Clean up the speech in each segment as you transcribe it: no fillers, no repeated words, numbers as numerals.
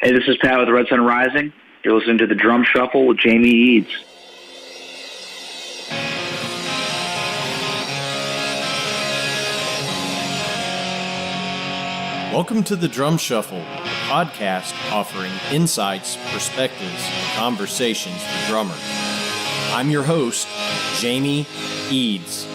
Hey, this is Pat with Red Sun Rising. You're listening to The Drum Shuffle with Jamie Eads. Welcome to The Drum Shuffle, a podcast offering insights, perspectives, and conversations for drummers. I'm your host, Jamie Eads.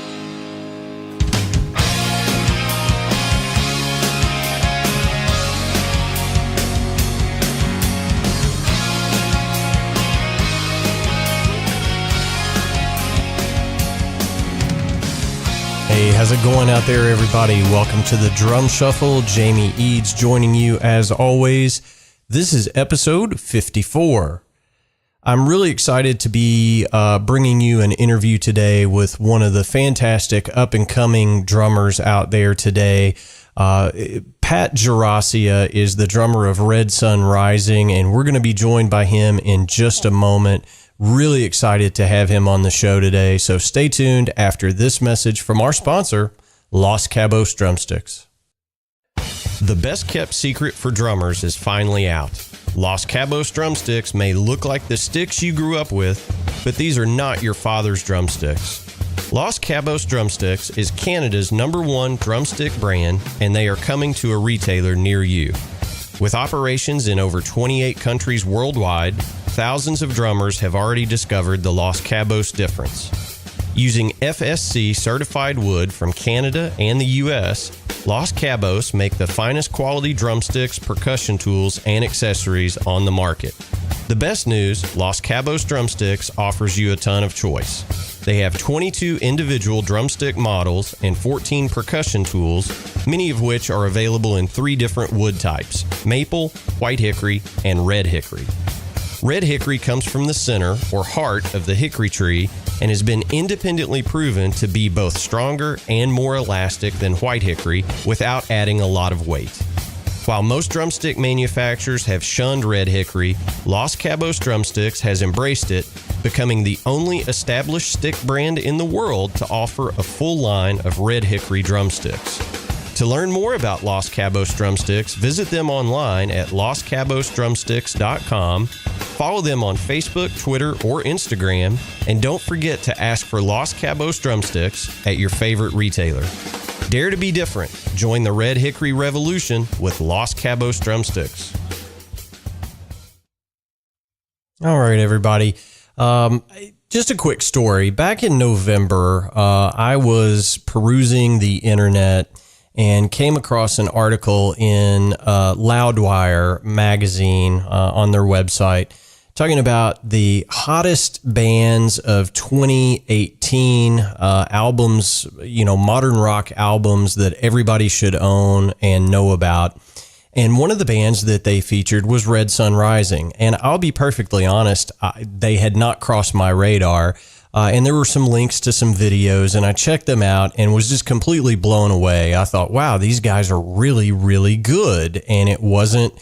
Hey, how's it going out there, everybody? Welcome to the Drum Shuffle. Jamie Eads joining you as always. This is episode 54. I'm really excited to be bringing you an interview today with one of the fantastic up-and-coming drummers out there today. Pat Gerasia is the drummer of Red Sun Rising, and we're going to be joined by him in just a moment. Really excited to have him on the show today, so stay tuned after this message from our sponsor, Los Cabos Drumsticks. The best kept secret for drummers is finally out. Los Cabos Drumsticks may look like the sticks you grew up with, but these are not your father's drumsticks. Los Cabos Drumsticks is Canada's #1 drumstick brand, and they are coming to a retailer near you. With operations in over 28 countries worldwide, thousands of drummers have already discovered the Los Cabos difference. Using FSC certified wood from Canada and the US, Los Cabos make the finest quality drumsticks, percussion tools, and accessories on the market. The best news, Los Cabos Drumsticks offers you a ton of choice. They have 22 individual drumstick models and 14 percussion tools, many of which are available in 3 different wood types: maple, white hickory, and red hickory. Red hickory comes from the center or heart of the hickory tree and has been independently proven to be both stronger and more elastic than white hickory without adding a lot of weight. While most drumstick manufacturers have shunned red hickory, Los Cabos Drumsticks has embraced it, becoming the only established stick brand in the world to offer a full line of red hickory drumsticks. To learn more about Los Cabos Drumsticks, visit them online at loscabosdrumsticks.com, follow them on Facebook, Twitter, or Instagram, and don't forget to ask for Los Cabos Drumsticks at your favorite retailer. Dare to be different. Join the Red Hickory Revolution with Los Cabos Drumsticks. All right, everybody. Just a quick story. Back in November, I was perusing the internet and came across an article in Loudwire magazine on their website talking about the hottest bands of 2018 albums, modern rock albums that everybody should own and know about. And one of the bands that they featured was Red Sun Rising. And I'll be perfectly honest, they had not crossed my radar. And there were some links to some videos, and I checked them out and was just completely blown away. I thought, wow, these guys are really, really good. And it wasn't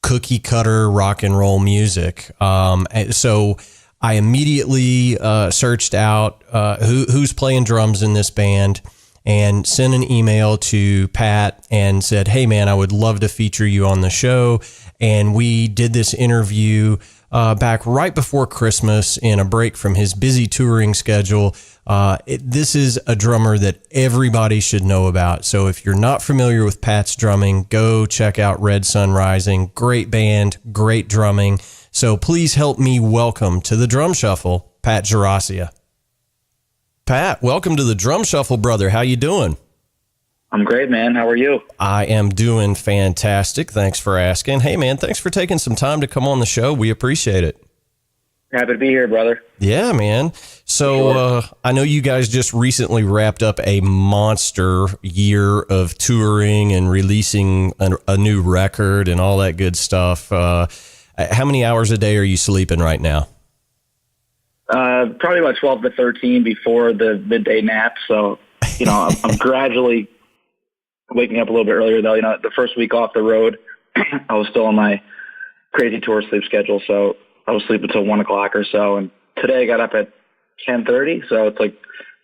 cookie cutter rock and roll music. So I immediately searched out who's playing drums in this band and sent an email to Pat and said, hey, man, I would love to feature you on the show. And we did this interview back right before Christmas in a break from his busy touring schedule. This is a drummer that everybody should know about. So if you're not familiar with Pat's drumming, go check out Red Sun Rising. Great band, great drumming. So please help me welcome to the Drum Shuffle, Pat Gerasia. Pat, welcome to the Drum Shuffle, brother. How you doing? I'm great, man. How are you? I am doing fantastic. Thanks for asking. Hey, man, thanks for taking some time to come on the show. We appreciate it. Happy to be here, brother. Yeah, man. So I know you guys just recently wrapped up a monster year of touring and releasing a new record and all that good stuff. How many hours a day are you sleeping right now? Probably about 12 to 13 before the midday nap. So, I'm gradually waking up a little bit earlier, though. The first week off the road, I was still on my crazy tour sleep schedule, so I was sleeping until 1 o'clock or so. And today I got up at 10:30, so it's like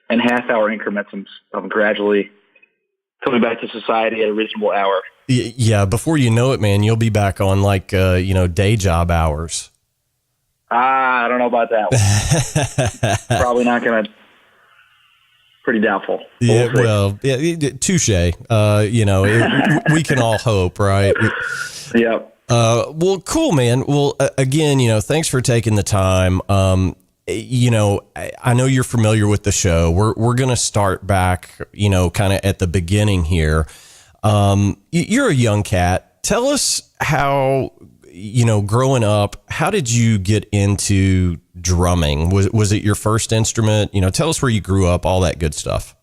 in half-hour increments. I'm gradually coming back to society at a reasonable hour. Yeah, before you know it, man, you'll be back on like day job hours. I don't know about that one. Probably not going to. Pretty doubtful. Yeah, well, touche. We can all hope, right? Yep. Well, cool, man. Well, again, thanks for taking the time. I know you're familiar with the show. We're going to start back, kind of at the beginning here. You're a young cat. Tell us how, growing up, how did you get into drumming? Was it your first instrument? Tell us where you grew up, all that good stuff.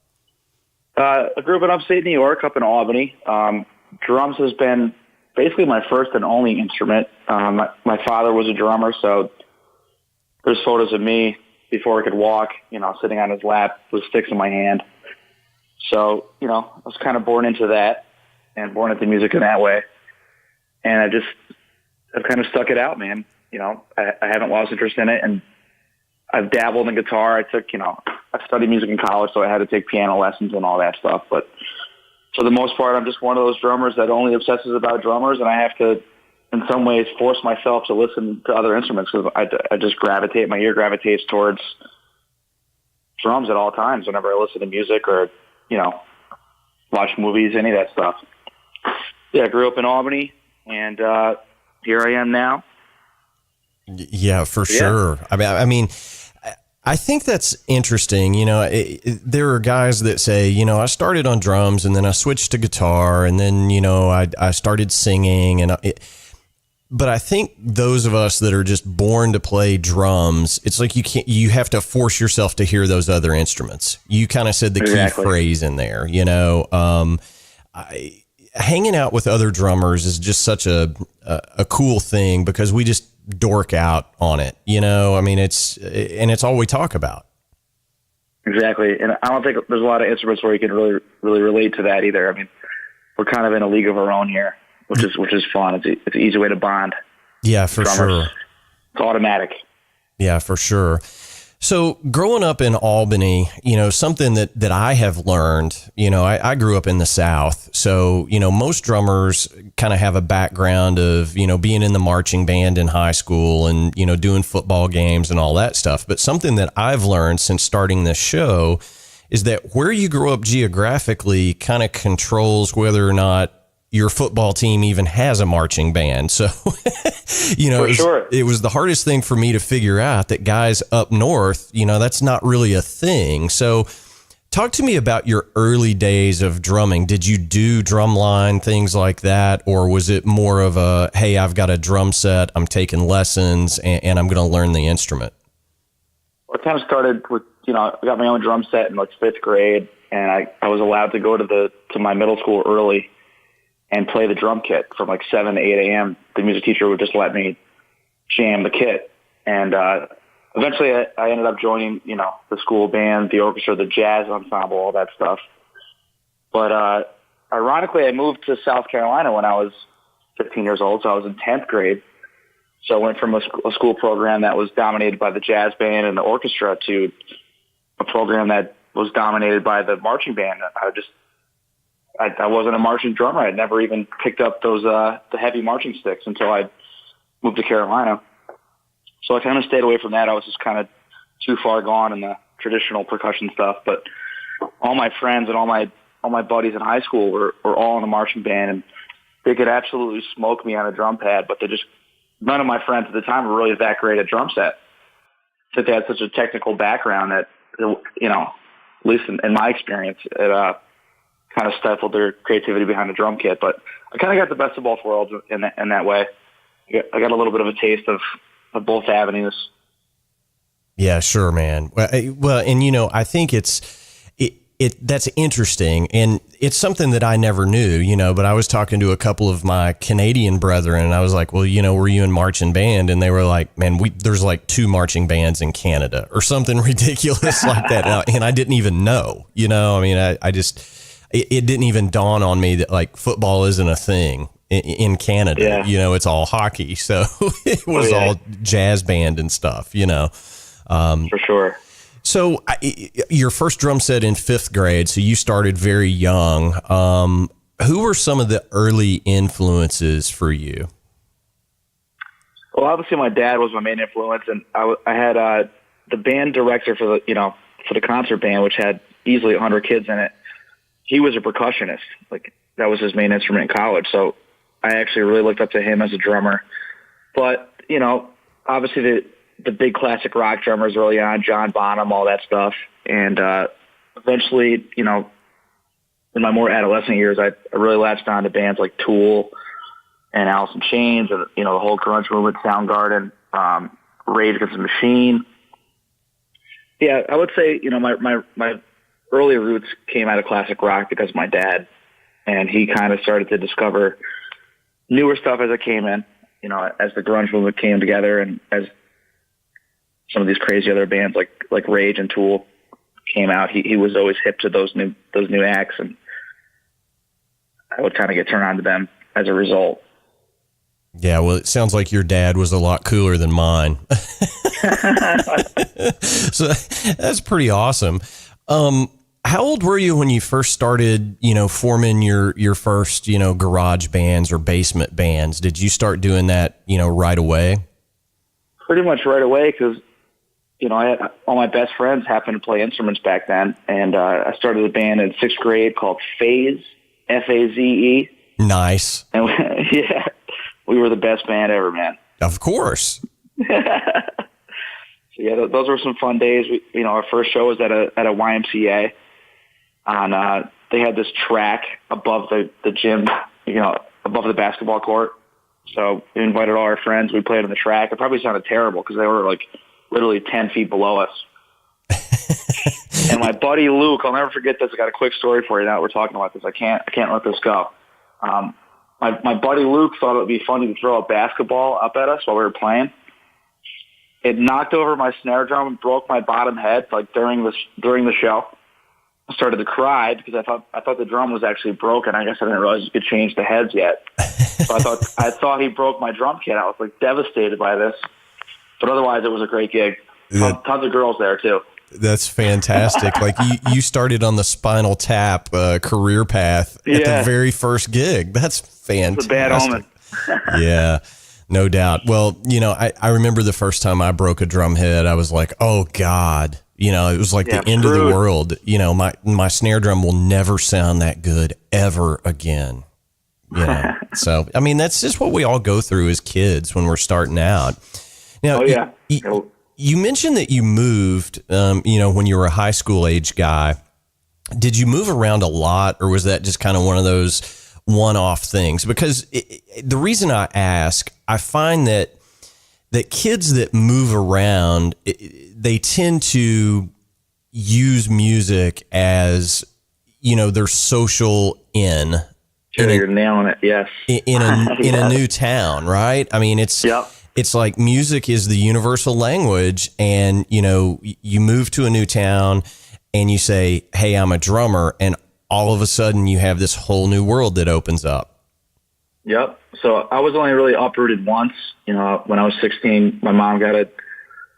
I grew up in upstate New York, up in Albany. Drums has been basically my first and only instrument. My father was a drummer, so there's photos of me before I could walk, sitting on his lap with sticks in my hand. So, I was kind of born into that and born into music in that way. And I've kind of stuck it out, man. I haven't lost interest in it, and I've dabbled in guitar. I studied music in college, so I had to take piano lessons and all that stuff. But for the most part, I'm just one of those drummers that only obsesses about drummers, and I have to, in some ways, force myself to listen to other instruments because I just my ear gravitates towards drums at all times whenever I listen to music or, watch movies, any of that stuff. Yeah, I grew up in Albany, and here I am now. Yeah, for sure. I mean, I think that's interesting. There are guys that say, I started on drums and then I switched to guitar and then, I started singing but I think those of us that are just born to play drums, it's like you have to force yourself to hear those other instruments. You kind of said the key phrase in there, hanging out with other drummers is just such a cool thing because we just dork out on it, it's all we talk about. Exactly. And I don't think there's a lot of instruments where you can really, really relate to that either. I mean, we're kind of in a league of our own here, which is fun. It's an easy way to bond. Yeah, for sure. It's automatic. Yeah, for sure. So growing up in Albany, something that I have learned, I grew up in the South. So, most drummers kind of have a background of, being in the marching band in high school and, doing football games and all that stuff. But something that I've learned since starting this show is that where you grow up geographically kind of controls whether or not your football team even has a marching band. So, it was the hardest thing for me to figure out that guys up north, that's not really a thing. So talk to me about your early days of drumming. Did you do drumline, things like that? Or was it more of a, hey, I've got a drum set, I'm taking lessons and I'm going to learn the instrument? Well, it kind of started with, I got my own drum set in like 5th grade and I was allowed to go to my middle school early and play the drum kit from like 7 to 8 a.m. The music teacher would just let me jam the kit. And eventually I ended up joining, the school band, the orchestra, the jazz ensemble, all that stuff. But ironically, I moved to South Carolina when I was 15 years old, so I was in 10th grade. So I went from a school program that was dominated by the jazz band and the orchestra to a program that was dominated by the marching band. I wasn't a marching drummer. I'd never even picked up those the heavy marching sticks until I moved to Carolina. So I kind of stayed away from that. I was just kind of too far gone in the traditional percussion stuff. But all my friends and all my buddies in high school were all in the marching band, and they could absolutely smoke me on a drum pad. But none of my friends at the time were really that great at drum set. So they had such a technical background that at least in my experience, it kind of stifled their creativity behind the drum kit. But I kind of got the best of both worlds in that way. I got a little bit of a taste of both avenues. Yeah, sure, man. Well, and I think that's interesting, and it's something that I never knew, but I was talking to a couple of my Canadian brethren, and I was like, well, were you in marching band? And they were like, man, there's like 2 marching bands in Canada or something ridiculous like that. And I didn't even know, I just, it didn't even dawn on me that like football isn't a thing in Canada. Yeah. It's all hockey. So it was all jazz band and stuff, For sure. So your first drum set in 5th grade, so you started very young. who were some of the early influences for you? Well, obviously my dad was my main influence, and I had the band director for the concert band, which had easily 100 kids in it. He was a percussionist. Like, that was his main instrument in college. So I actually really looked up to him as a drummer. But, obviously the big classic rock drummers early on, John Bonham, all that stuff. And eventually, in my more adolescent years, I really latched on to bands like Tool and Alice in Chains, and, the whole grunge movement, Soundgarden, Rage Against the Machine. Yeah, I would say, my early roots came out of classic rock because of my dad, and he kind of started to discover newer stuff as it came in, as the grunge movement came together, and as some of these crazy other bands like Rage and Tool came out. He was always hip to those new acts, and I would kind of get turned on to them as a result. Yeah, well, it sounds like your dad was a lot cooler than mine. So that's pretty awesome. How old were you when you first started, forming your first, garage bands or basement bands? Did you start doing that, right away? Pretty much right away, because, I had all my best friends happened to play instruments back then, and I started a band in 6th grade called Phase, F-A-Z-E. Nice. And yeah, we were the best band ever, man. Of course. So yeah, those were some fun days. Our first show was at a YMCA. They had this track above the gym, above the basketball court. So we invited all our friends. We played on the track. It probably sounded terrible because they were like literally 10 feet below us. And my buddy Luke, I'll never forget this. I got a quick story for you now that we're talking about this. I can't let this go. My buddy Luke thought it would be funny to throw a basketball up at us while we were playing. It knocked over my snare drum and broke my bottom head during the show. I started to cry because I thought the drum was actually broken. I guess I didn't realize you could change the heads yet. So I thought he broke my drum kit. I was devastated by this. But otherwise, it was a great gig. Tons of girls there too. That's fantastic. You started on the Spinal Tap career path at the very first gig. That's fantastic. It's a bad omen. Yeah, no doubt. Well, I remember the first time I broke a drum head, I was like, oh God, it was like the end of the world. My snare drum will never sound that good ever again. So, I mean, that's just what we all go through as kids when we're starting out. Now, you mentioned that you moved, when you were a high school age guy. Did you move around a lot, or was that just kind of one of those one-off things? Because the reason I ask, I find that kids that move around, they tend to use music as, their social in. Sure, you're nailing it. Yes. In a new town, right? I mean, it's like music is the universal language, and, you move to a new town and you say, hey, I'm a drummer, and all of a sudden you have this whole new world that opens up. Yep. So I was only really uprooted once. When I was 16, my mom got a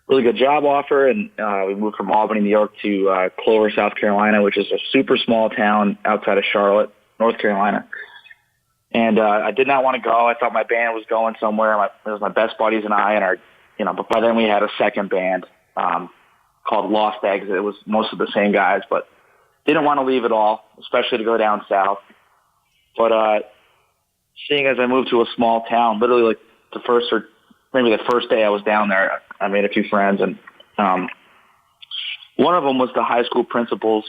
really good job offer, and we moved from Albany, New York to Clover, South Carolina, which is a super small town outside of Charlotte, North Carolina. And I did not want to go. I thought my band was going somewhere. It was my best buddies and I, and our, but by then we had a second band called Lost Eggs. It was most of the same guys, but didn't want to leave at all, especially to go down south. But seeing as I moved to a small town, literally the first day I was down there, I made a few friends, and one of them was the high school principal's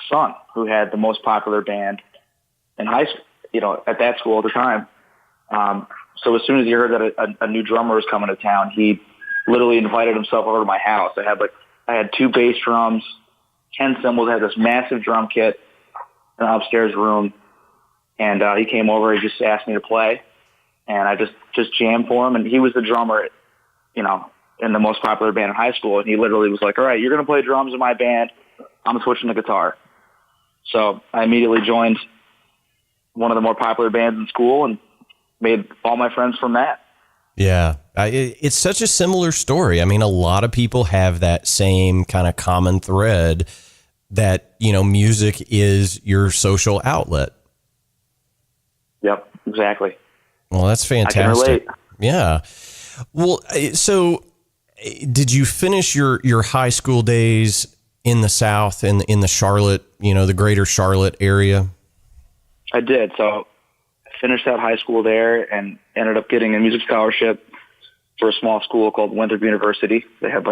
son, who had the most popular band in high school, at that school at the time. So as soon as he heard that a new drummer was coming to town, he literally invited himself over to my house. I had 2 bass drums, 10 cymbals. I had this massive drum kit in an upstairs room, and he came over. He just asked me to play, and I just jammed for him. And he was the drummer, in the most popular band in high school. And he literally was like, all right, you're going to play drums in my band. I'm switching to guitar. So I immediately joined one of the more popular bands in school and made all my friends from that. Yeah. It's such a similar story. I mean, a lot of people have that same kind of common thread that, music is your social outlet. Yep, exactly. Well, that's fantastic. I can relate. Yeah. Well, so did you finish your high school days in the South, in the Charlotte, the greater Charlotte area? I did. So I finished out high school there and ended up getting a music scholarship for a small school called Winthrop University. They had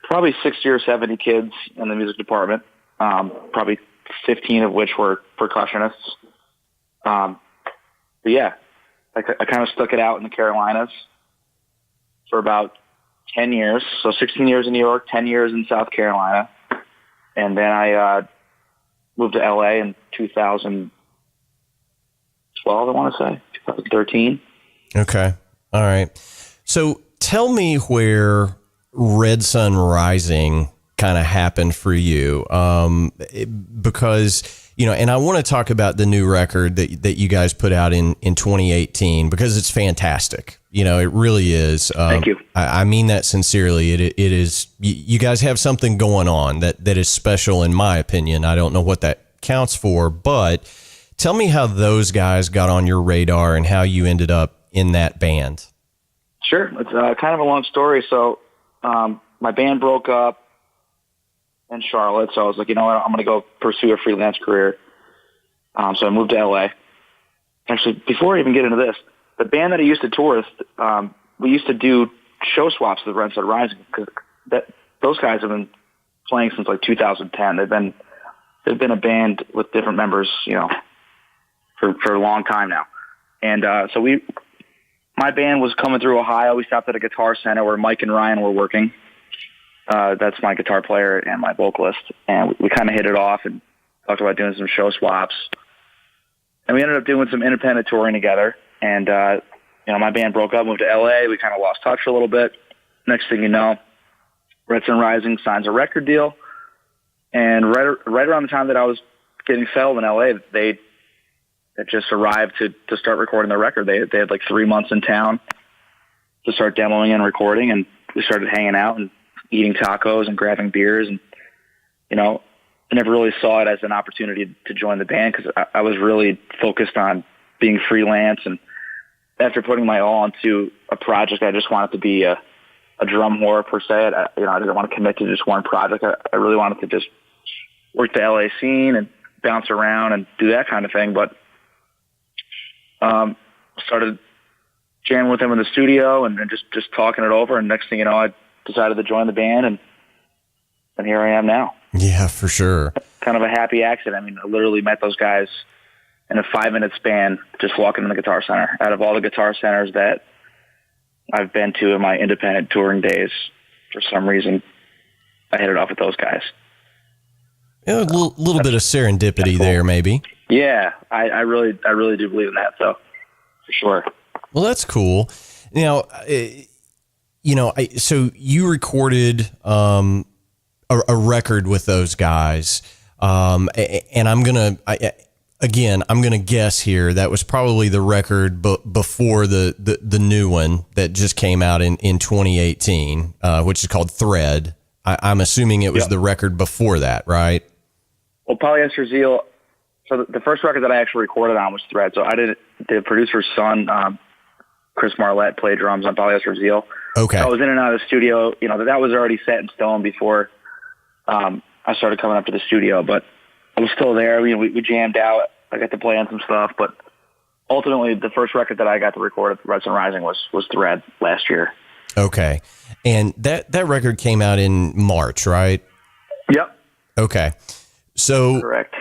probably 60 or 70 kids in the music department, probably 15 of which were percussionists. But yeah, I kind of stuck it out in the Carolinas for about 10 years. So 16 years in New York, 10 years in South Carolina. And then I moved to LA in 2012, I want to say, 2013. Okay. All right. So tell me where Red Sun Rising kind of happened for you, because, and I want to talk about the new record that you guys put out in 2018, because it's fantastic. It really is. Thank you. I mean that sincerely. It is. You guys have something going on that is special, in my opinion. I don't know what that counts for, but tell me how those guys got on your radar and how you ended up in that band. Sure. It's kind of a long story. So my band broke up in Charlotte, so I was like, you know what, I'm going to go pursue a freelance career. So I moved to LA. Actually, before I even get into this, the band that I used to tour with, we used to do show swaps with Red Sun Rising, because those guys have been playing since 2010. They've been a band with different members, for a long time now. And so my band was coming through Ohio. We stopped at a Guitar Center where Mike and Ryan were working. That's my guitar player and my vocalist. And we kind of hit it off and talked about doing some show swaps. And we ended up doing some independent touring together. And, my band broke up, moved to LA. We kind of lost touch for a little bit. Next thing you know, Red Sun Rising signs a record deal. And right around the time that I was getting settled in LA, they had just arrived to start recording the record. They had 3 months in town to start demoing and recording. And we started hanging out and eating tacos and grabbing beers. And, I never really saw it as an opportunity to join the band, because I was really focused on being freelance. And after putting my all into a project, I just wanted to be a drum whore per se. I didn't want to commit to just one project. I really wanted to just work the LA scene and bounce around and do that kind of thing. But started jamming with him in the studio and just talking it over. And next thing you know, I decided to join the band, and here I am now. Yeah, for sure. Kind of a happy accident. I mean, I literally met those guys in a 5-minute span, just walking in the Guitar Center. Out of all the Guitar Centers that I've been to in my independent touring days, for some reason, I hit it off with those guys. Yeah, a little bit of serendipity cool there, maybe. Yeah, I really do believe in that. So, for sure. Well, that's cool. Now, so you recorded a record with those guys, and I'm gonna guess here that was probably the record before the new one that just came out in 2018, which is called Thread. I'm assuming it was the record before that, right? Well, Polyester Zeal. So the first record that I actually recorded on was Thread. So I did the producer's son, Chris Marlette, play drums on Polyester Zeal. Okay. So I was in and out of the studio. That was already set in stone before I started coming up to the studio. But I was still there. We jammed out. I got to play on some stuff. But ultimately, the first record that I got to record at Red Sun Rising was Thread last year. Okay. And that record came out in March, right? Yep. Okay. So correct.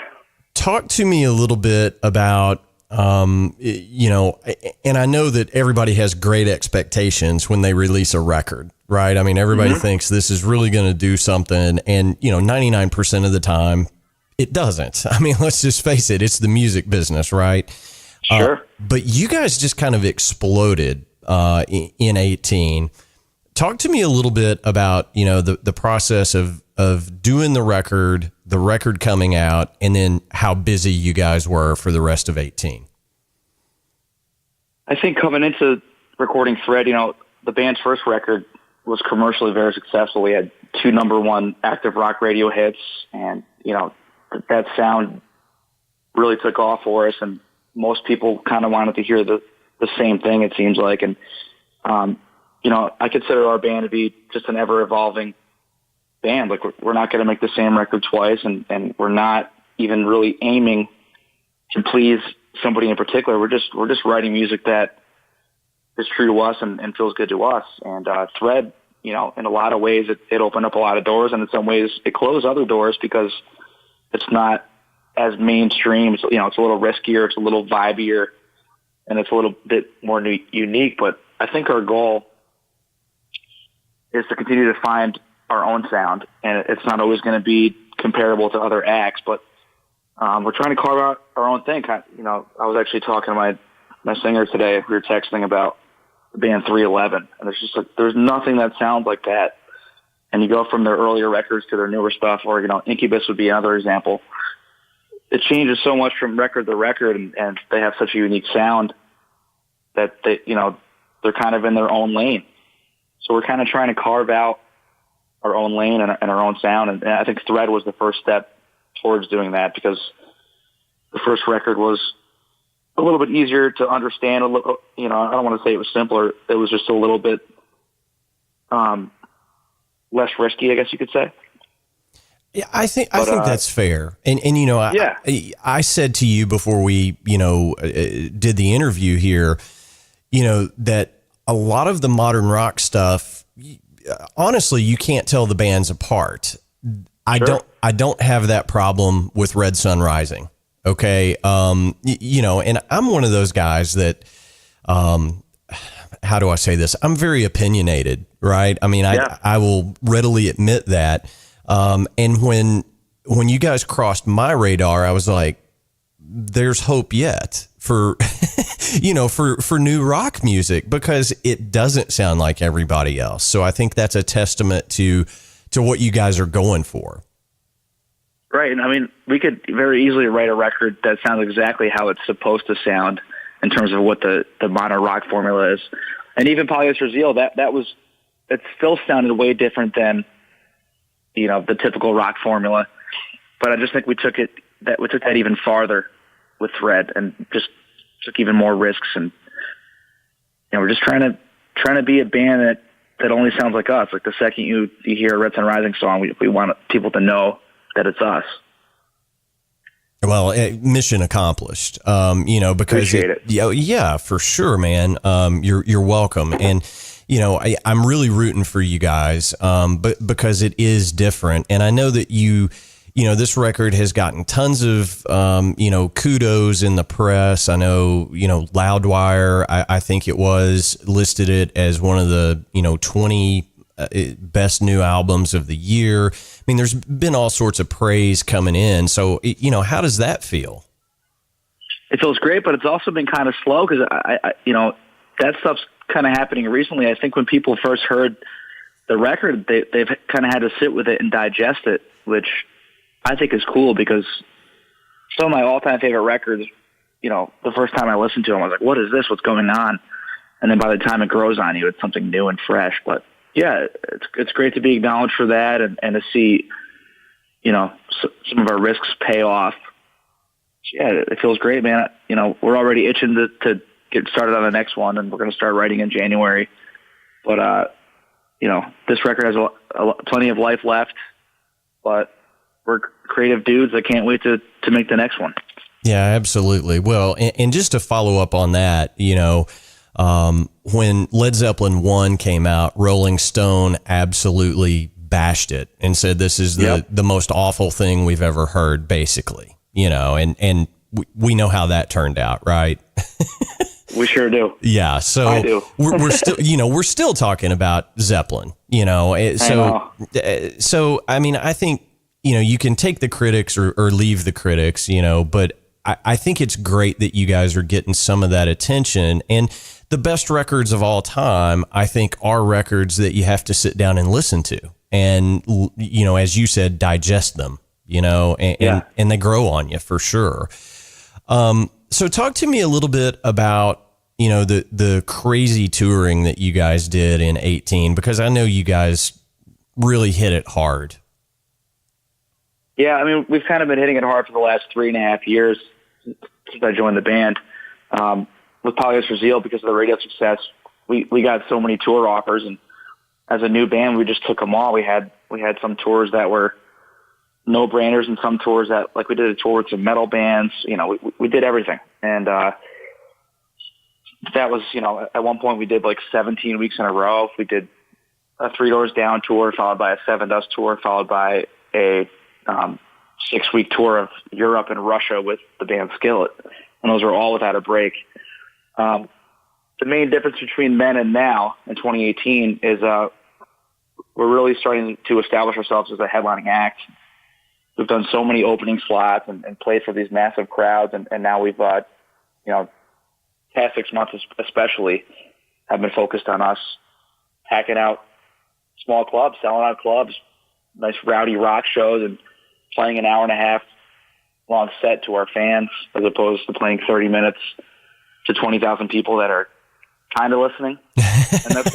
Talk to me a little bit about, and I know that everybody has great expectations when they release a record, right? I mean, everybody thinks this is really going to do something, and 99% of the time it doesn't. I mean, let's just face it, it's the music business, right? Sure. But you guys just kind of exploded in 18. Talk to me a little bit about, the process of doing the record coming out, and then how busy you guys were for the rest of 18. I think coming into recording Thread, the band's first record was commercially very successful. We had 2 number 1 active rock radio hits, and, that sound really took off for us. And most people kind of wanted to hear the same thing, it seems like. And, I consider our band to be just an ever evolving band. Like we're not going to make the same record twice, and we're not even really aiming to please somebody in particular. We're just writing music that is true to us and feels good to us. And Thread, in a lot of ways, it opened up a lot of doors, and in some ways it closed other doors because it's not as mainstream. It's, it's a little riskier, it's a little vibier, and it's a little bit more unique. But I think our goal is to continue to find our own sound, and it's not always going to be comparable to other acts, but we're trying to carve out our own thing. I was actually talking to my singer today. We were texting about the band 311, and there's nothing that sounds like that. And you go from their earlier records to their newer stuff, or Incubus would be another example. It changes so much from record to record, and they have such a unique sound that they're kind of in their own lane. So we're kind of trying to carve out our own lane and our own sound. And I think Thread was the first step towards doing that, because the first record was a little bit easier to understand. I don't want to say it was simpler. It was just a little bit less risky, I guess you could say. Yeah, I think that's fair. And yeah. I said to you before we, did the interview here, that a lot of the modern rock stuff, honestly, you can't tell the bands apart. Sure. I don't have that problem with Red Sun Rising. Okay. And I'm one of those guys that, how do I say this? I'm very opinionated, right? I mean, I will readily admit that. And when you guys crossed my radar, I was like, there's hope yet for, for new rock music, because it doesn't sound like everybody else. So I think that's a testament to what you guys are going for. Right. And I mean, we could very easily write a record that sounds exactly how it's supposed to sound in terms of what the modern rock formula is. And even Polyester Zeal, it still sounded way different than, the typical rock formula. But I just think we took that even farther with Thread, and just took even more risks. And we're just trying to be a band that only sounds like us. Like the second you hear a Red Sun Rising song, we want people to know that it's us. Well, mission accomplished. Because appreciate it. Yeah, for sure, man. You're welcome. And I'm really rooting for you guys, but because it is different. And I know that this record has gotten tons of, kudos in the press. I know, Loudwire, I think it was, listed it as one of the, 20 best new albums of the year. I mean, there's been all sorts of praise coming in. So, how does that feel? It feels great, but it's also been kind of slow, because that stuff's kind of happening recently. I think when people first heard the record, they've kind of had to sit with it and digest it, which I think is cool, because some of my all-time favorite records, the first time I listened to them, I was like, what is this? What's going on? And then by the time it grows on you, it's something new and fresh. But yeah, it's great to be acknowledged for that, and to see, some of our risks pay off. Yeah, it feels great, man. We're already itching to get started on the next one, and we're going to start writing in January. But, this record has plenty of life left, but we're creative dudes that can't wait to make the next one. Yeah, absolutely. Well, and just to follow up on that, when Led Zeppelin 1 came out, Rolling Stone absolutely bashed it and said this is the most awful thing we've ever heard, basically, and we know how that turned out, right? We sure do. Yeah. So I do. we're still, we're still talking about Zeppelin, so, I mean, I think, you can take the critics or leave the critics, but I think it's great that you guys are getting some of that attention. And the best records of all time, I think, are records that you have to sit down and listen to. And, as you said, digest them, and they grow on you for sure. So talk to me a little bit about, the crazy touring that you guys did in 2018, because I know you guys really hit it hard. Yeah, I mean, we've kind of been hitting it hard for the last 3.5 years since I joined the band. with Polyester Zeal, because of the radio success, we got so many tour offers, and as a new band, we just took them all. We had some tours that were no-brainers, and some tours that, like, we did a tour with some metal bands. We did everything. And that was, at one point we did like 17 weeks in a row. We did a Three Doors Down tour, followed by a Seven Dust tour, followed by a 6-week tour of Europe and Russia with the band Skillet. And those were all without a break. The main difference between then and now in 2018 is we're really starting to establish ourselves as a headlining act. We've done so many opening slots and played for these massive crowds, and now we've, past 6 months especially, have been focused on us packing out small clubs, selling out clubs, nice rowdy rock shows, and playing an hour and a half long set to our fans, as opposed to playing 30 minutes to 20,000 people that are kind of listening. And that's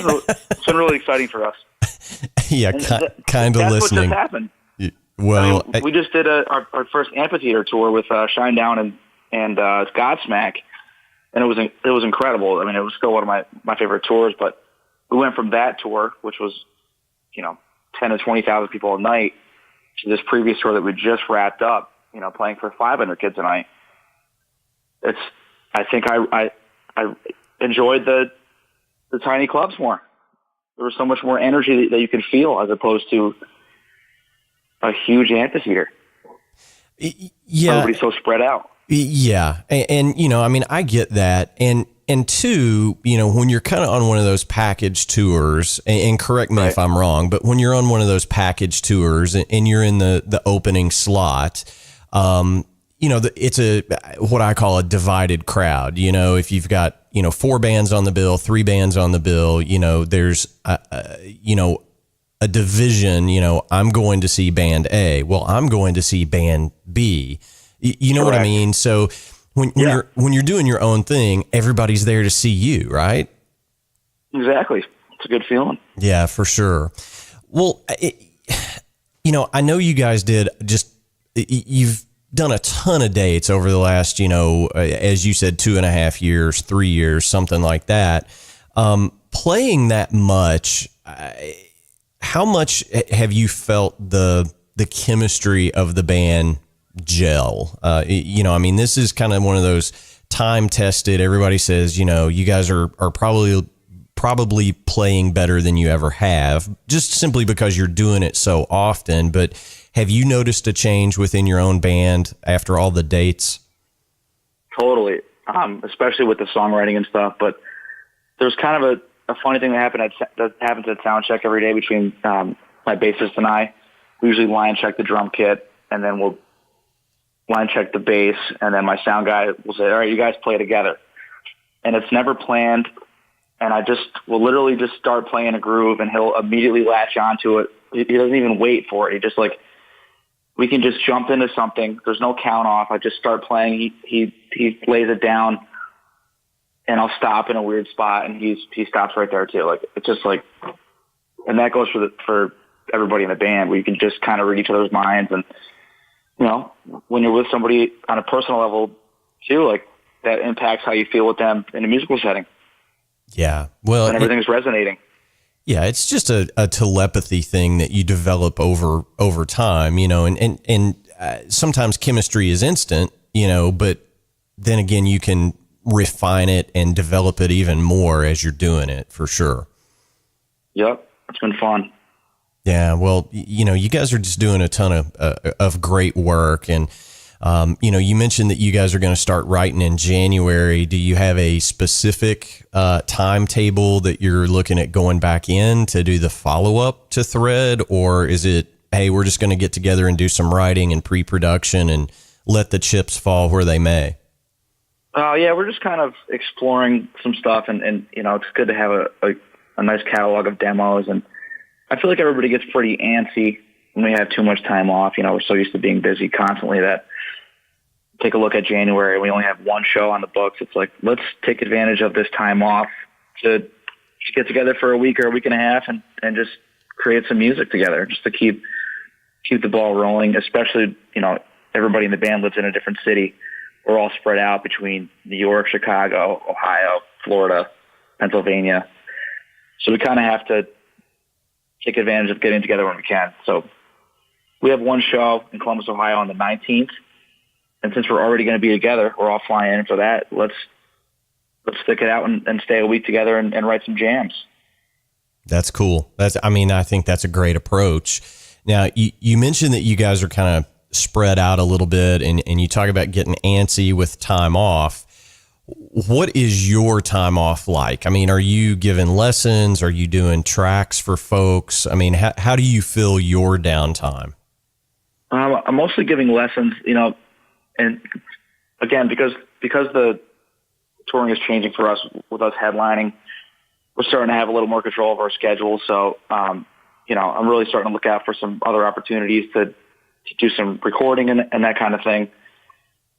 been really exciting for us. Yeah, kind of listening. That's what just happened. Well, we just did our first amphitheater tour with Shinedown and Godsmack, and it was incredible. I mean, it was still one of my favorite tours, but we went from that tour, which was 10 to 20,000 people a night, to this previous tour that we just wrapped up, playing for 500 kids a night. I think I enjoyed the tiny clubs more. There was so much more energy that you could feel, as opposed to a huge amphitheater. Yeah. Everybody's so spread out. Yeah. And I mean, I get that. And two, when you're kind of on one of those package tours, and correct me if I'm wrong, but when you're on one of those package tours and you're in the opening slot, it's what I call a divided crowd. If you've got, 4 bands on the bill, 3 bands on the bill, there's, a division, I'm going to see band A. Well, I'm going to see band B. You know what I mean? So when you're doing your own thing, everybody's there to see you, right? Exactly. It's a good feeling. Yeah, for sure. Well, I know you guys you've done a ton of dates over the last, as you said, 2.5 years, 3 years, something like that. Playing that much, how much have you felt the chemistry of the band gel? I mean, this is kind of one of those time tested. Everybody says, you guys are probably playing better than you ever have, just simply because you're doing it so often. But have you noticed a change within your own band after all the dates? Totally, especially with the songwriting and stuff. But there's kind of a funny thing that happens at sound check every day between my bassist and I. We usually line check the drum kit, and then we'll line check the bass, and then my sound guy will say, all right, you guys play together. And it's never planned, and we'll literally just start playing a groove, and he'll immediately latch onto it. He doesn't even wait for it. He just we can just jump into something. There's no count off. I just start playing. He lays it down, and I'll stop in a weird spot, and he stops right there too. It's just and that goes for everybody in the band, where you can just kind of read each other's minds. And when you're with somebody on a personal level too, that impacts how you feel with them in a musical setting. Yeah, well, and everything's resonating. Yeah, it's just a telepathy thing that you develop over time, and sometimes chemistry is instant, but then again, you can refine it and develop it even more as you're doing it, for sure. Yep, it's been fun. Yeah, well, you guys are just doing a ton of great work, and you mentioned that you guys are going to start writing in January. Do you have a specific timetable that you're looking at going back in to do the follow-up to Thread, or is it, hey, we're just going to get together and do some writing and pre-production and let the chips fall where they may? Yeah, we're just kind of exploring some stuff, and it's good to have a nice catalog of demos, and I feel like everybody gets pretty antsy when we have too much time off. We're so used to being busy constantly that take a look at January. We only have one show on the books. It's let's take advantage of this time off to get together for a week or a week and a half and just create some music together, just to keep the ball rolling, especially, everybody in the band lives in a different city. we're all spread out between New York, Chicago, Ohio, Florida, Pennsylvania. So we kind of have to take advantage of getting together when we can. So we have one show in Columbus, Ohio on the 19th. And since we're already going to be together, we're all flying in for that. Let's stick it out and stay a week together and write some jams. That's cool. I think that's a great approach. Now, you mentioned that you guys are kind of spread out a little bit, and you talk about getting antsy with time off. What is your time off like? I mean, are you giving lessons? Are you doing tracks for folks? I mean, how do you fill your downtime? I'm mostly giving lessons, and again, because the touring is changing for us with us headlining, we're starting to have a little more control of our schedule. So, I'm really starting to look out for some other opportunities to do some recording and that kind of thing.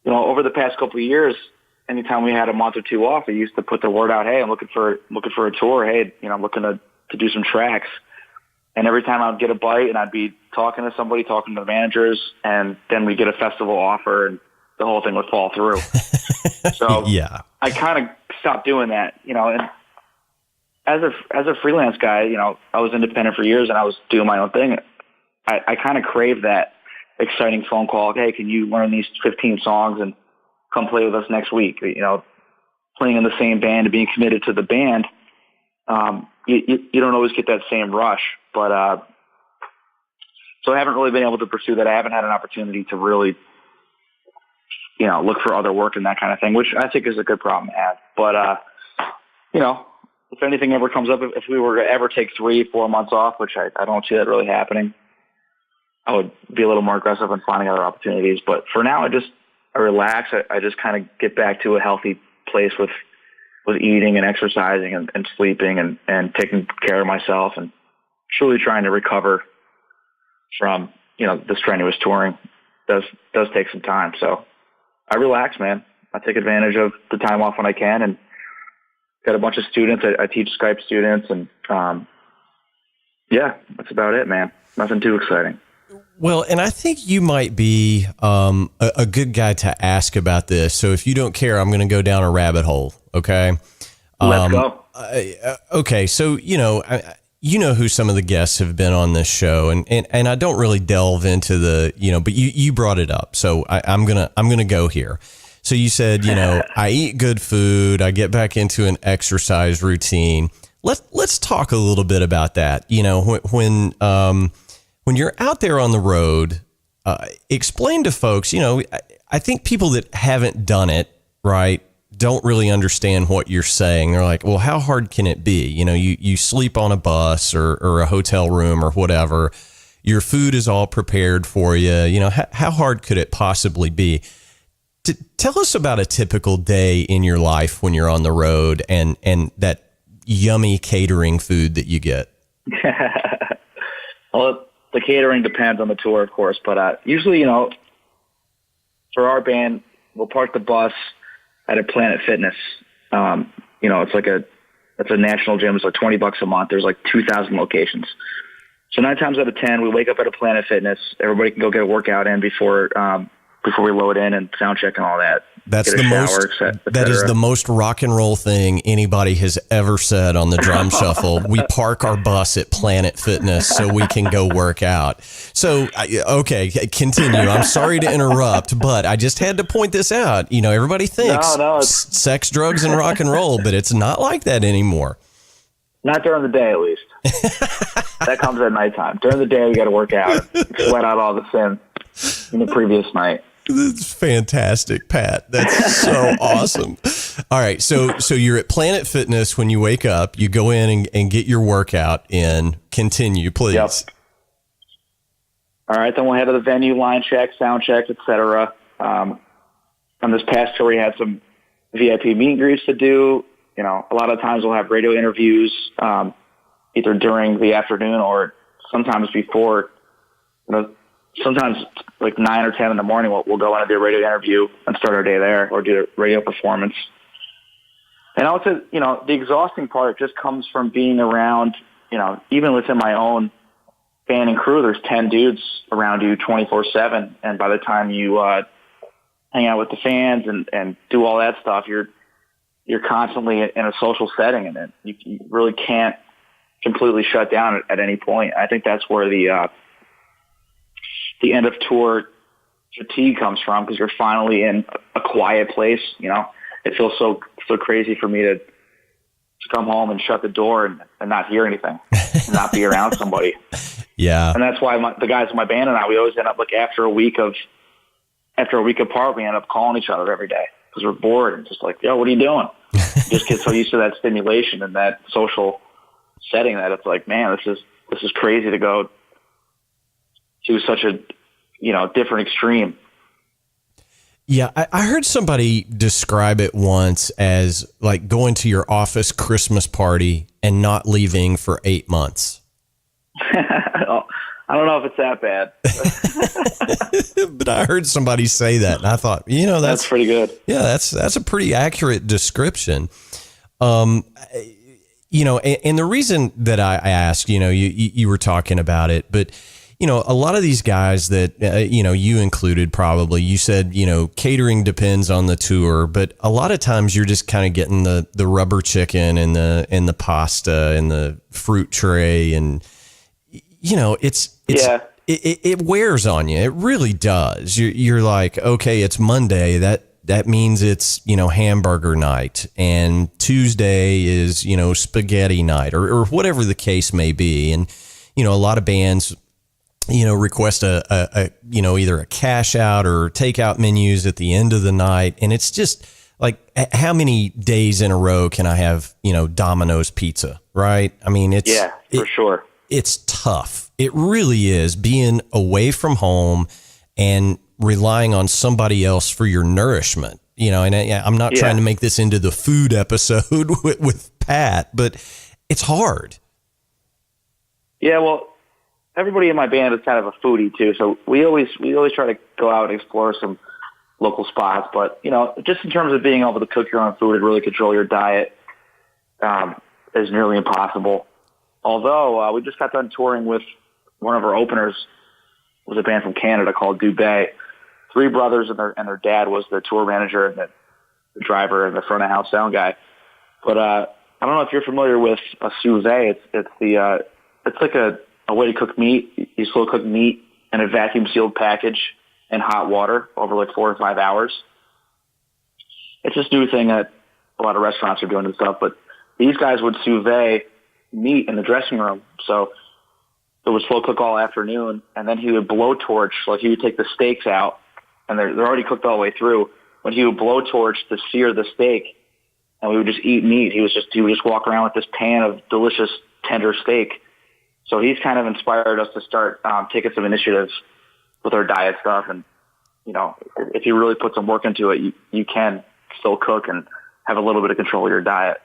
Over the past couple of years, anytime we had a month or two off, I used to put the word out, hey, I'm looking for a tour. Hey, I'm looking to do some tracks. And every time I'd get a bite and I'd be talking to somebody, talking to the managers, and then we get a festival offer and the whole thing would fall through. So yeah, I kind of stopped doing that, and as a freelance guy, I was independent for years and I was doing my own thing. I kind of crave that exciting phone call. Hey, can you learn these 15 songs and come play with us next week? Playing in the same band and being committed to the band. You don't always get that same rush, but so I haven't really been able to pursue that. I haven't had an opportunity to really, look for other work and that kind of thing, which I think is a good problem to have. But, if anything ever comes up, if we were to ever take 3-4 months off, which I don't see that really happening, I would be a little more aggressive in finding other opportunities. But for now, I relax. I just kind of get back to a healthy place with eating and exercising and sleeping and taking care of myself and truly trying to recover from, the strenuous touring does take some time. So I relax, man. I take advantage of the time off when I can, and got a bunch of students. I teach Skype students, and yeah, that's about it, man. Nothing too exciting. Well, and I think you might be a good guy to ask about this. So if you don't care, I'm going to go down a rabbit hole. Okay. Let's go. Okay. So, who some of the guests have been on this show, and I don't really delve into but you brought it up. So I'm going to go here. So you said, I eat good food. I get back into an exercise routine. Let's talk a little bit about that. When you're out there on the road, explain to folks, I think people that haven't done it, right, don't really understand what you're saying. They're like, well, how hard can it be? You sleep on a bus or a hotel room or whatever. Your food is all prepared for you. How hard could it possibly be? Tell us about a typical day in your life when you're on the road and that yummy catering food that you get. Well, the catering depends on the tour, of course, but usually, for our band, we'll park the bus at a Planet Fitness. It's a national gym. It's like $20 a month. There's like 2,000 locations. So 9 times out of 10, we wake up at a Planet Fitness. Everybody can go get a workout in before we load in and sound check and all that. That is the most rock and roll thing anybody has ever said on the Drum Shuffle. We park our bus at Planet Fitness so we can go work out. So, okay, continue. I'm sorry to interrupt, but I just had to point this out. Everybody thinks sex, drugs, and rock and roll, but it's not like that anymore. Not during the day, at least. That comes at nighttime. During the day, we got to work out, sweat out all the sin in the previous night. That's fantastic, Pat. That's so awesome. All right. So you're at Planet Fitness when you wake up, you go in and get your workout in. Continue, please. Yep. All right. Then we'll head to the venue, line check, sound check, etc. On this past tour, we had some VIP meet and greets to do. A lot of times we'll have radio interviews, either during the afternoon or sometimes before, sometimes like 9 or 10 in the morning, we'll go in and do a radio interview and start our day there, or do a radio performance. And also, the exhausting part just comes from being around, even within my own band and crew, there's 10 dudes around you 24/7. And by the time you hang out with the fans and do all that stuff, you're constantly in a social setting, and you really can't completely shut down at any point. I think that's where the end of tour fatigue comes from, because you're finally in a quiet place. It feels so crazy for me to come home and shut the door and not hear anything, and not be around somebody. Yeah. And that's why the guys in my band and I, we always end up, like, after a week apart, we end up calling each other every day because we're bored and just like, yo, what are you doing? Just get so used to that stimulation and that social setting that it's like, man, this is crazy to go to such a, different extreme. Yeah, I heard somebody describe it once as like going to your office Christmas party and not leaving for 8 months. I don't know if it's that bad. But I heard somebody say that, and I thought, that's pretty good. Yeah, that's a pretty accurate description. And the reason that I asked, you were talking about it, but a lot of these guys that, you included probably, you said, catering depends on the tour, but a lot of times you're just kind of getting the rubber chicken and the pasta and the fruit tray. And, it wears on you. It really does. You're like, okay, it's Monday. That means it's, hamburger night, and Tuesday is, spaghetti night or whatever the case may be. And, a lot of bands, request a either a cash out or takeout menus at the end of the night. And it's just like, how many days in a row can I have, Domino's pizza, right? I mean, for sure. It's tough. It really is, being away from home and relying on somebody else for your nourishment, and I'm not trying to make this into the food episode with Pat, but it's hard. Yeah. Well, everybody in my band is kind of a foodie too, so we always try to go out and explore some local spots. But just in terms of being able to cook your own food and really control your diet, is nearly impossible. Although we just got done touring with one of our openers, was a band from Canada called Dubé. 3 brothers and their dad was the tour manager and the driver and the front of house sound guy. But I don't know if you're familiar with a sous vide. It's like a way to cook meat. You slow cook meat in a vacuum sealed package in hot water over like 4 or 5 hours. It's this new thing that a lot of restaurants are doing and stuff, but these guys would sous vide meat in the dressing room. So it would slow cook all afternoon, and then he would blowtorch, like he would take the steaks out, and they're already cooked all the way through. When he would blowtorch to sear the steak, and we would just eat meat. He would just walk around with this pan of delicious tender steak. So he's kind of inspired us to start taking some initiatives with our diet stuff. And, if you really put some work into it, you can still cook and have a little bit of control of your diet.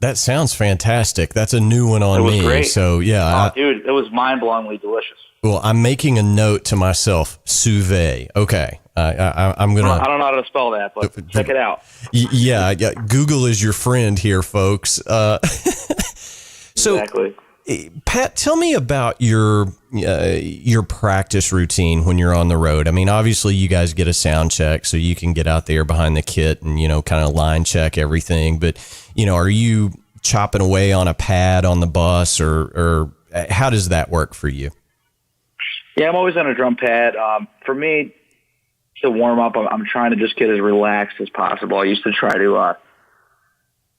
That sounds fantastic. That's a new one on me. Great. So, yeah. Dude, it was mind-blowingly delicious. Well, I'm making a note to myself, sous vide. Okay. I'm going to... I don't know how to spell that, but check it out. Yeah. Google is your friend here, folks. Exactly. Pat, tell me about your practice routine when you're on the road. I mean, obviously you guys get a sound check so you can get out there behind the kit and, kind of line check everything. But, are you chopping away on a pad on the bus or how does that work for you? Yeah, I'm always on a drum pad. For me, to warm up, I'm trying to just get as relaxed as possible. I used to try to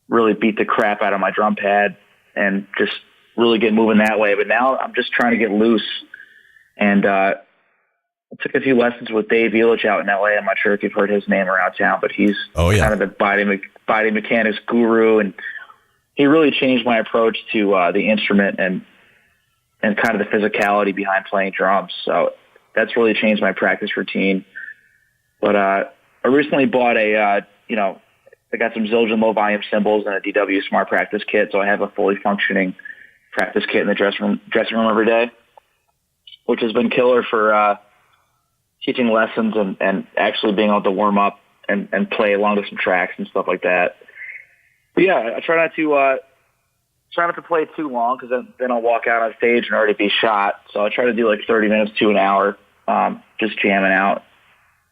really beat the crap out of my drum pad and just really get moving that way. But now I'm just trying to get loose. And I took a few lessons with Dave Elich out in LA. I'm not sure if you've heard his name around town, but he's kind of the body mechanics guru. And he really changed my approach to the instrument and kind of the physicality behind playing drums. So that's really changed my practice routine. But I recently bought I got some Zildjian low volume cymbals and a DW Smart Practice kit. So I have a fully functioning practice kit in the dressing room every day, which has been killer for teaching lessons and actually being able to warm up and play along to some tracks and stuff like that. But yeah, I try not to play too long because then I'll walk out on stage and already be shot. So I try to do like 30 minutes to an hour, just jamming out.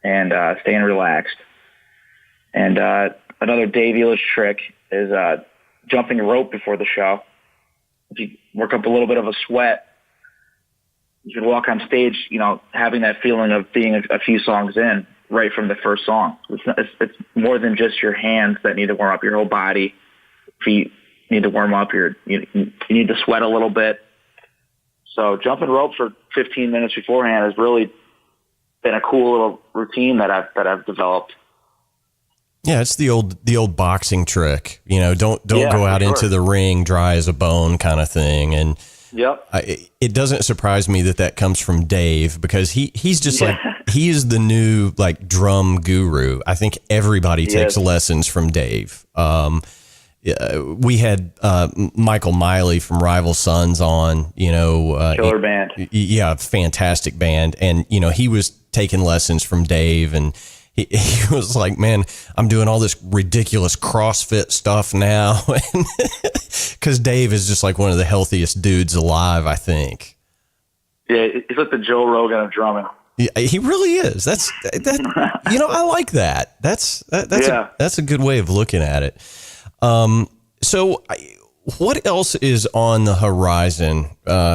and staying relaxed. And another Dave Elish trick is jumping rope before the show. If you work up a little bit of a sweat, you can walk on stage, having that feeling of being a few songs in right from the first song. It's more than just your hands that need to warm up, your whole body. Feet need to warm up. You need to sweat a little bit. So jumping rope for 15 minutes beforehand has really been a cool little routine that I've developed. Yeah, it's the old boxing trick. Don't go out into the ring dry as a bone kind of thing. And yep. It doesn't surprise me that comes from Dave, because he's just like, he is the new like drum guru. I think everybody takes lessons from Dave. We had Michael Miley from Rival Sons on, killer band. Yeah, fantastic band. And, he was taking lessons from Dave, and he was like, man, I'm doing all this ridiculous CrossFit stuff now. Because Dave is just like one of the healthiest dudes alive, I think. Yeah, he's like the Joe Rogan of drumming. Yeah, he really is. I like that. That's a good way of looking at it. So what else is on the horizon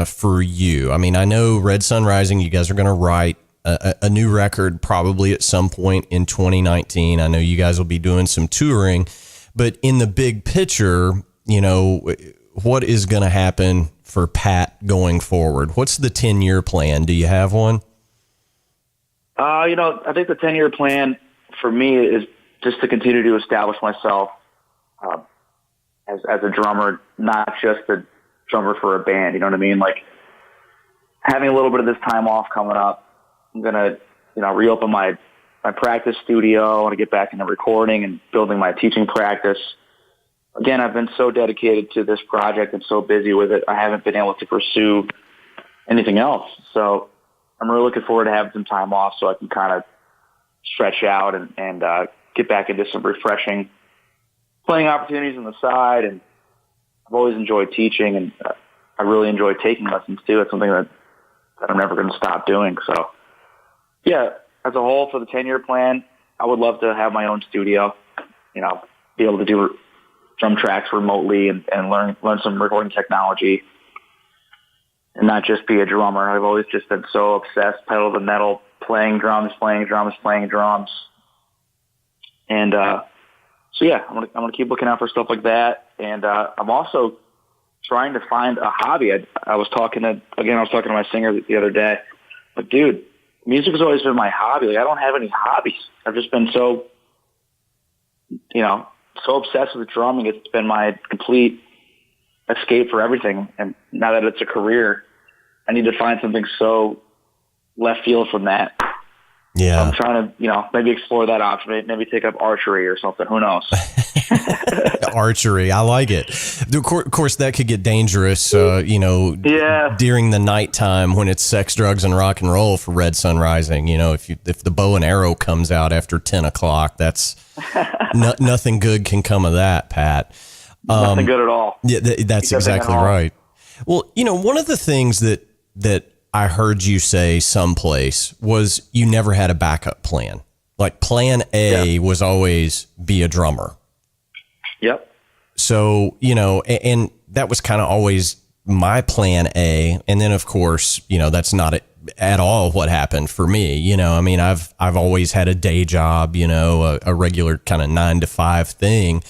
for you? I mean, I know Red Sun Rising, you guys are going to write a new record probably at some point in 2019. I know you guys will be doing some touring, but in the big picture, what is going to happen for Pat going forward? What's the 10-year plan? Do you have one? I think the 10-year plan for me is just to continue to establish myself as a drummer, not just a drummer for a band. You know what I mean? Like, having a little bit of this time off coming up, I'm going to, reopen my practice studio. I want to get back into recording and building my teaching practice. Again, I've been so dedicated to this project and so busy with it, I haven't been able to pursue anything else. So I'm really looking forward to having some time off so I can kind of stretch out and get back into some refreshing playing opportunities on the side. And I've always enjoyed teaching, and I really enjoy taking lessons too. It's something that I'm never going to stop doing. So yeah, as a whole, for the 10-year plan, I would love to have my own studio, be able to do drum tracks remotely and learn some recording technology and not just be a drummer. I've always just been so obsessed, pedal to the metal, playing drums. And, so yeah, I'm gonna keep looking out for stuff like that. And, I'm also trying to find a hobby. I was talking to my singer the other day, but dude, music has always been my hobby. Like, I don't have any hobbies. I've just been so obsessed with drumming. It's been my complete escape for everything. And now that it's a career, I need to find something so left field from that. Yeah. I'm trying to, maybe explore that option, maybe take up archery or something. Who knows? Archery. I like it. Of course, that could get dangerous, during the nighttime when it's sex, drugs, and rock and roll for Red Sun Rising. If the bow and arrow comes out after 10 o'clock, that's nothing good can come of that, Pat. Nothing good at all. Yeah, that's exactly right. Well, one of the things that I heard you say someplace was you never had a backup plan. Like, plan A was always be a drummer. Yep. So, and that was kind of always my plan A. And then, of course, that's not at all what happened for me. I've always had a day job, a regular kind of 9 to 5 thing,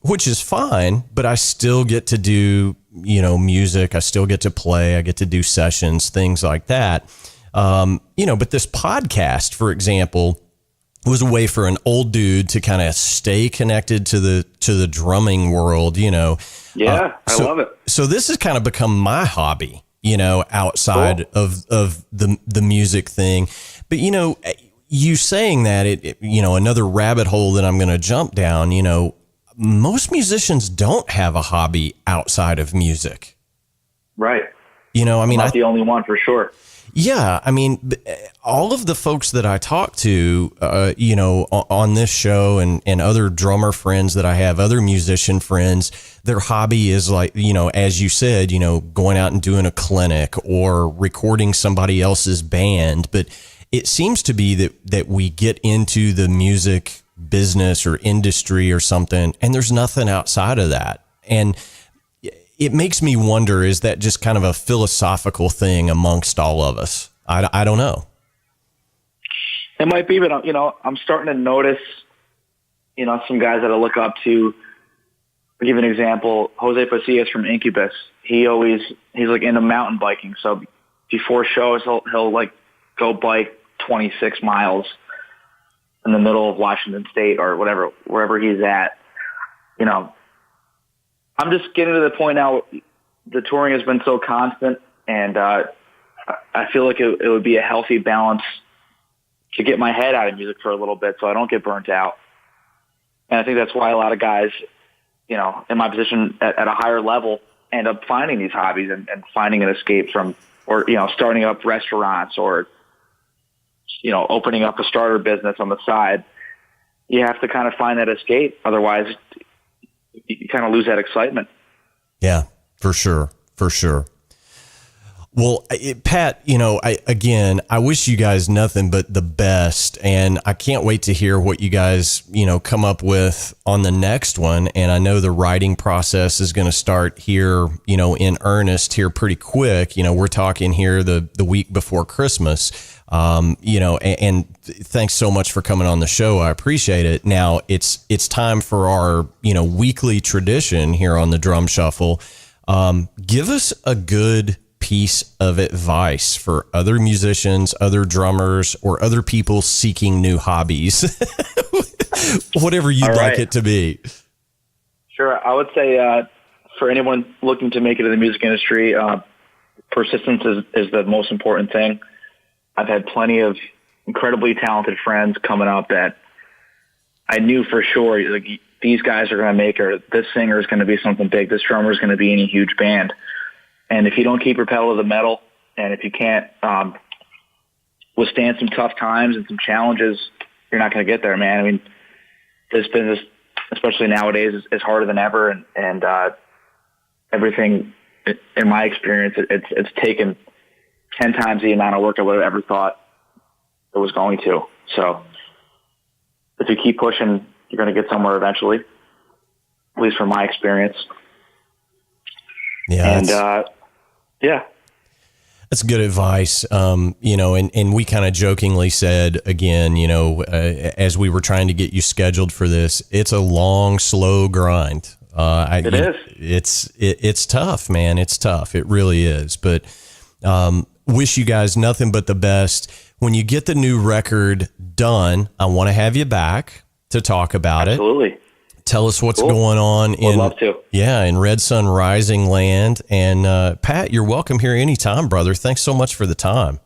which is fine, but I still get to do, music. I still get to play. I get to do sessions, things like that. But this podcast, for example, was a way for an old dude to kind of stay connected to the drumming world, I love it. So this has kind of become my hobby, outside of the music thing. But, you saying that, another rabbit hole that I'm going to jump down, most musicians don't have a hobby outside of music. Right. I'm not the only one, for sure. Yeah. All of the folks that I talk to, on this show and other drummer friends that I have, other musician friends, their hobby is like, as you said, going out and doing a clinic or recording somebody else's band. But it seems to be that we get into the music business or industry or something, and there's nothing outside of that. And it makes me wonder, is that just kind of a philosophical thing amongst all of us? I don't know. It might be, but I'm starting to notice, some guys that I look up to. I'll give an example. Jose Pasillas from Incubus. He's like into mountain biking. So before shows, he'll like go bike 26 miles in the middle of Washington State or wherever he's at. I'm just getting to the point now. The touring has been so constant, and I feel like it would be a healthy balance to get my head out of music for a little bit so I don't get burnt out. And I think that's why a lot of guys, in my position at a higher level, end up finding these hobbies and finding an escape from, or, starting up restaurants or, opening up a starter business on the side. You have to kind of find that escape. Otherwise, you kind of lose that excitement. Yeah, for sure. For sure. Well, Pat, I wish you guys nothing but the best, and I can't wait to hear what you guys, come up with on the next one. And I know the writing process is going to start here, in earnest here pretty quick. We're talking here the week before Christmas, and thanks so much for coming on the show. I appreciate it. Now it's time for our, weekly tradition here on the Drum Shuffle. Give us a good piece of advice for other musicians, other drummers, or other people seeking new hobbies, whatever you'd like it to be. Sure. I would say for anyone looking to make it in the music industry, persistence is the most important thing. I've had plenty of incredibly talented friends coming up that I knew for sure, like, these guys are going to make it. This singer is going to be something big. This drummer is going to be in a huge band. And if you don't keep your pedal to the metal, and if you can't withstand some tough times and some challenges, you're not going to get there, man. I mean, this business, especially nowadays, is harder than ever, and everything, in my experience, it's taken 10 times the amount of work I would have ever thought it was going to. So if you keep pushing, you're going to get somewhere eventually, at least from my experience. Yeah. And, yeah. That's good advice. And we kind of jokingly said, again, as we were trying to get you scheduled for this, it's a long, slow grind. It is. It's tough, man. It's tough. It really is. But wish you guys nothing but the best. When you get the new record done, I want to have you back to talk about Absolutely. it. Tell us what's going on in Red Sun Rising land. And Pat, you're welcome here anytime, brother. Thanks so much for the time.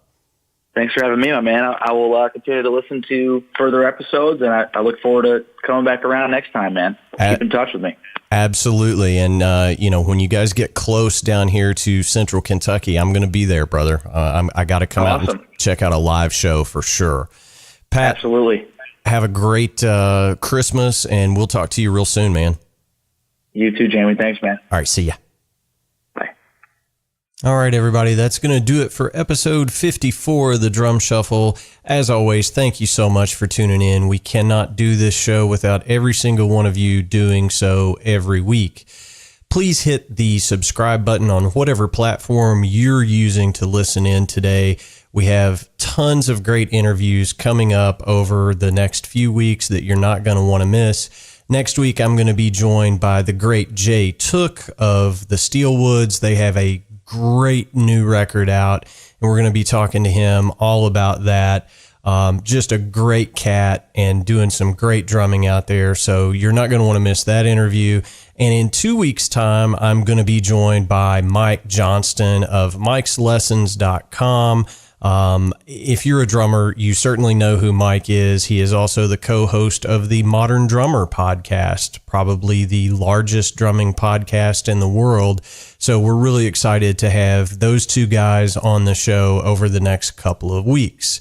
Thanks for having me, my man. I will continue to listen to further episodes, and I look forward to coming back around next time, man. Keep in touch with me. Absolutely. And, when you guys get close down here to Central Kentucky, I'm going to be there, brother. I got to come out and check out a live show for sure. Pat, absolutely. Have a great Christmas, and we'll talk to you real soon, man. You too, Jamie. Thanks, man. All right. See ya. Bye. All right, everybody. That's going to do it for episode 54 of the Drum Shuffle. As always, thank you so much for tuning in. We cannot do this show without every single one of you doing so every week. Please hit the subscribe button on whatever platform you're using to listen in today. We have tons of great interviews coming up over the next few weeks that you're not going to want to miss. Next week, I'm going to be joined by the great Jay Took of the Steelwoods. They have a great new record out, and we're going to be talking to him all about that. Just a great cat and doing some great drumming out there. So you're not going to want to miss that interview. And in 2 weeks' time, I'm going to be joined by Mike Johnston of Mike'sLessons.com. If you're a drummer, you certainly know who Mike is. He is also the co-host of the Modern Drummer podcast, probably the largest drumming podcast in the world. So we're really excited to have those two guys on the show over the next couple of weeks.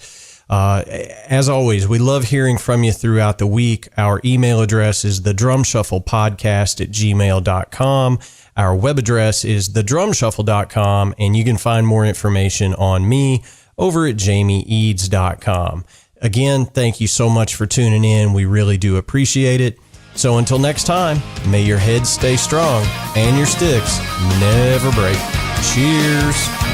As always, we love hearing from you throughout the week. Our email address is thedrumshufflepodcast@gmail.com. Our web address is thedrumshuffle.com, and you can find more information on me over at jamieeads.com. Again, thank you so much for tuning in. We really do appreciate it. So until next time, may your heads stay strong and your sticks never break. Cheers.